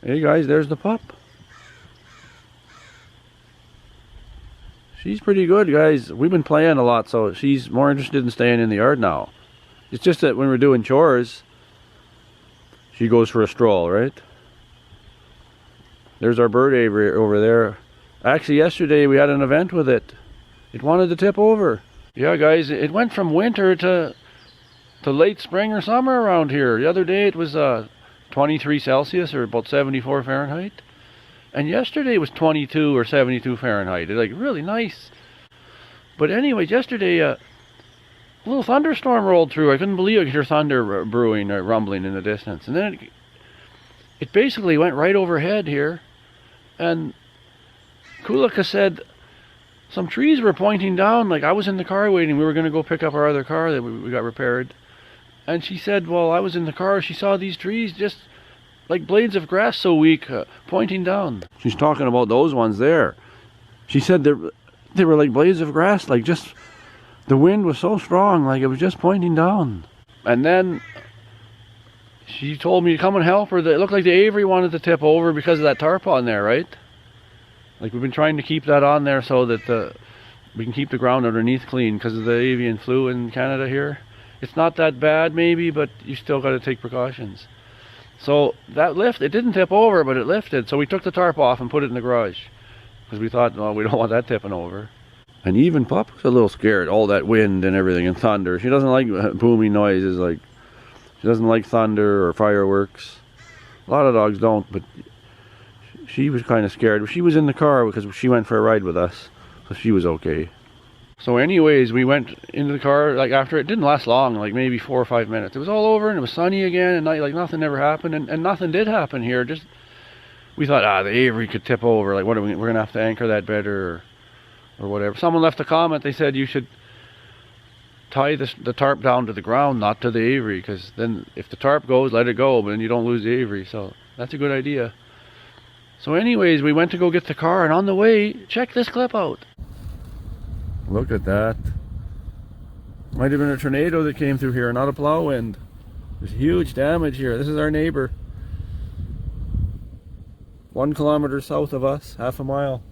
Hey guys, there's the pup. She's pretty good, guys. We've been playing a lot, so she's more interested in staying in the yard now. It's just that when we're doing chores, she goes for a stroll, right? There's our bird aviary over there. Actually, yesterday we had an event with it. It wanted to tip over. Yeah, guys, it went from winter to late spring or summer around here. The other day it was 23 Celsius or about 74 Fahrenheit. And yesterday was 22 or 72 Fahrenheit. It's like really nice. But anyways, yesterday a little thunderstorm rolled through. I couldn't believe it. I could hear thunder brewing or rumbling in the distance. And then it basically went right overhead here. And Kulika said some trees were pointing down. Like I was in the car waiting. We were going to go pick up our other car that we got repaired. And she said, well, I was in the car. She saw these trees just like blades of grass so weak, pointing down. She's talking about those ones there. She said they were like blades of grass, like just, the wind was so strong, like it was just pointing down. And then she told me to come and help her. It looked like the aviary wanted to tip over because of that tarp on there, right? Like we've been trying to keep that on there so that we can keep the ground underneath clean because of the avian flu in Canada here. It's not that bad maybe, but you still got to take precautions. So that lift, it didn't tip over, but it lifted. So we took the tarp off and put it in the garage because we thought, no, we don't want that tipping over. And even Pup was a little scared, all that wind and everything and thunder. She doesn't like booming noises, like she doesn't like thunder or fireworks. A lot of dogs don't, but she was kind of scared. She was in the car because she went for a ride with us, so she was okay. So anyways, we went into the car, like after it didn't last long, like maybe 4 or 5 minutes. It was all over and it was sunny again and like nothing ever happened and nothing did happen here. Just, we thought, the aviary could tip over. Like what are we're going to have to anchor that better or whatever. Someone left a comment, they said you should tie the tarp down to the ground, not to the aviary, because then if the tarp goes, let it go, but then you don't lose the aviary. So that's a good idea. So anyways, we went to go get the car and on the way, check this clip out. Look at that. Might have been a tornado that came through here, not a plow wind. There's huge damage here. This is our neighbor. 1 kilometer south of us, half a mile.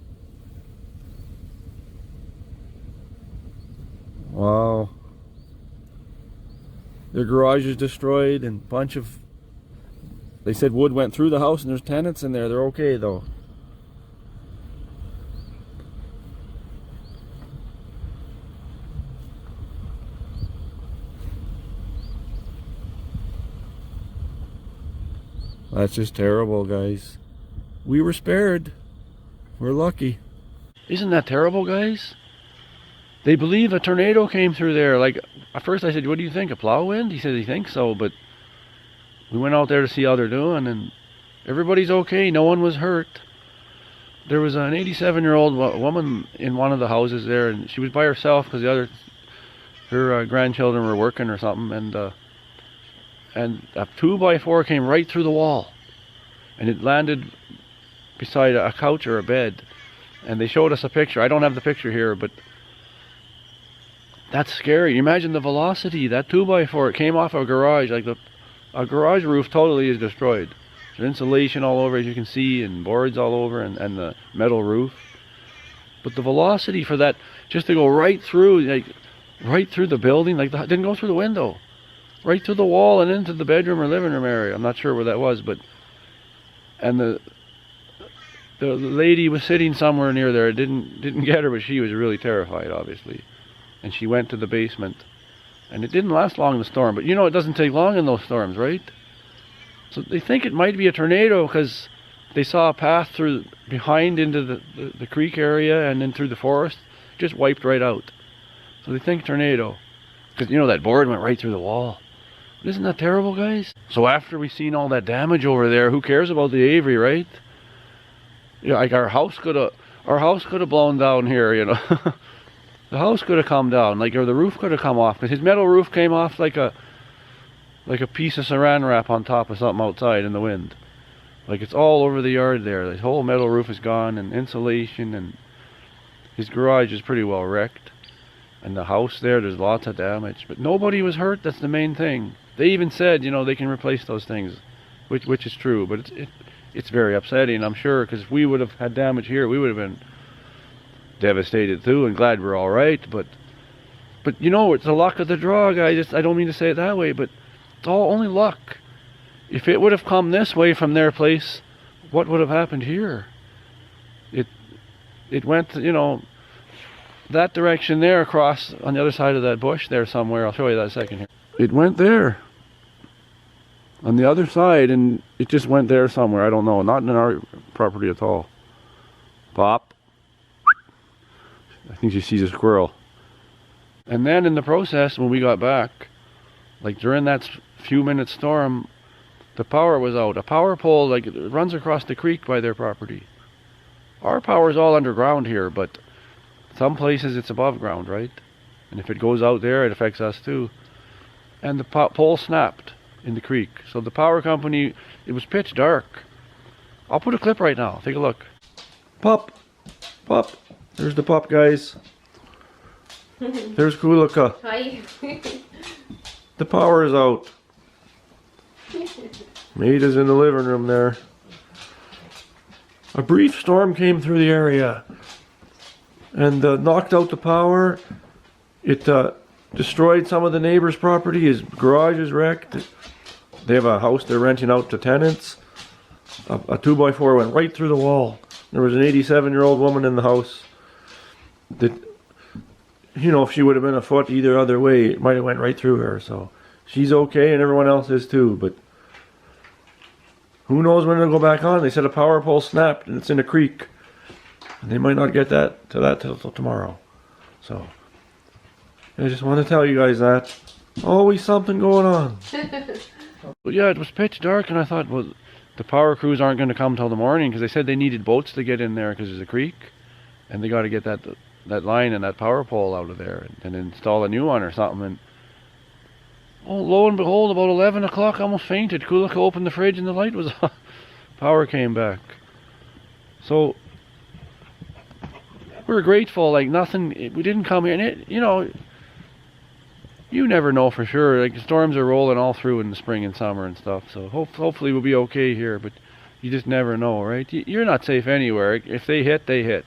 Wow. Their garage is destroyed and a bunch of, they said wood went through the house and there's tenants in there. They're okay though. That's just terrible, guys. We were spared. We're lucky. Isn't that terrible, guys? They believe a tornado came through there. Like, at first I said, what do you think, a plow wind? He said he thinks so, but we went out there to see how they're doing, and everybody's okay. No one was hurt. There was an 87-year-old woman in one of the houses there, and she was by herself because her grandchildren were working or something, and a 2x4 came right through the wall and it landed beside a couch or a bed, and they showed us a picture. I don't have the picture here, but that's scary. You imagine the velocity. That 2x4, it came off a garage, like a garage roof totally is destroyed. There's insulation all over, as you can see, and boards all over, and the metal roof. But the velocity for that, just to go right through, like right through the building, like didn't go through the window. Right through the wall and into the bedroom or living room area. I'm not sure where that was, but and the lady was sitting somewhere near there. It didn't get her, but she was really terrified, obviously. And she went to the basement. And it didn't last long in the storm, but you know it doesn't take long in those storms, right? So they think it might be a tornado because they saw a path through behind into the creek area and then through the forest, just wiped right out. So they think tornado because you know that board went right through the wall. Isn't that terrible, guys? So after we've seen all that damage over there, who cares about the aviary, right? Yeah, like our house could have blown down here, you know. The house could have come down, like, or the roof could have come off, because his metal roof came off like a piece of saran wrap on top of something outside in the wind. Like it's all over the yard there. The whole metal roof is gone, and insulation, and his garage is pretty well wrecked. And the house there's lots of damage, but nobody was hurt. That's the main thing. They even said, you know, they can replace those things, which is true, but it's very upsetting, I'm sure, because if we would have had damage here, we would have been devastated too, and glad we're all right. But you know, it's the luck of the draw, guys. I don't mean to say it that way, but it's all only luck. If it would have come this way from their place, what would have happened here? It went, you know, that direction there, across on the other side of that bush there somewhere. I'll show you that in a second here. It went there on the other side, and it just went there somewhere. I don't know. Not in our property at all. Pop. I think she sees a squirrel. And then in the process, when we got back, like during that few minute storm, the power was out. A power pole, like, it runs across the creek by their property. Our power's all underground here, but some places it's above ground, right? And if it goes out there, it affects us too. And the pole snapped in the creek. So the power company, it was pitch dark. I'll put a clip right now. Take a look. Pup. Pup. There's the pup, guys. There's Kulika. Hi. The power is out. Maida's in the living room there. A brief storm came through the area and knocked out the power. It destroyed some of the neighbor's property. His garage is wrecked. They have a house they're renting out to tenants. A 2x4 went right through the wall. There was an 87-year-old woman in the house that, you know, if she would have been a foot either other way, it might have went right through her. So she's okay, and everyone else is too. But who knows when it'll go back on? They said a power pole snapped, and it's in a creek. And they might not get that till tomorrow. So I just want to tell you guys that. Always something going on. But yeah, it was pitch dark, and I thought, well, the power crews aren't going to come till the morning, because they said they needed boats to get in there because there's a creek, and they got to get that line and that power pole out of there and install a new one or something. And oh, lo and behold, about 11 o'clock, I almost fainted. Kulika opened the fridge and the light was on. Power came back. So we're grateful. Like, nothing, we didn't come here, and it, you know, you never know for sure. Like, storms are rolling all through in the spring and summer and stuff. So hopefully we'll be okay here, but you just never know, right? You're not safe anywhere. If they hit, they hit.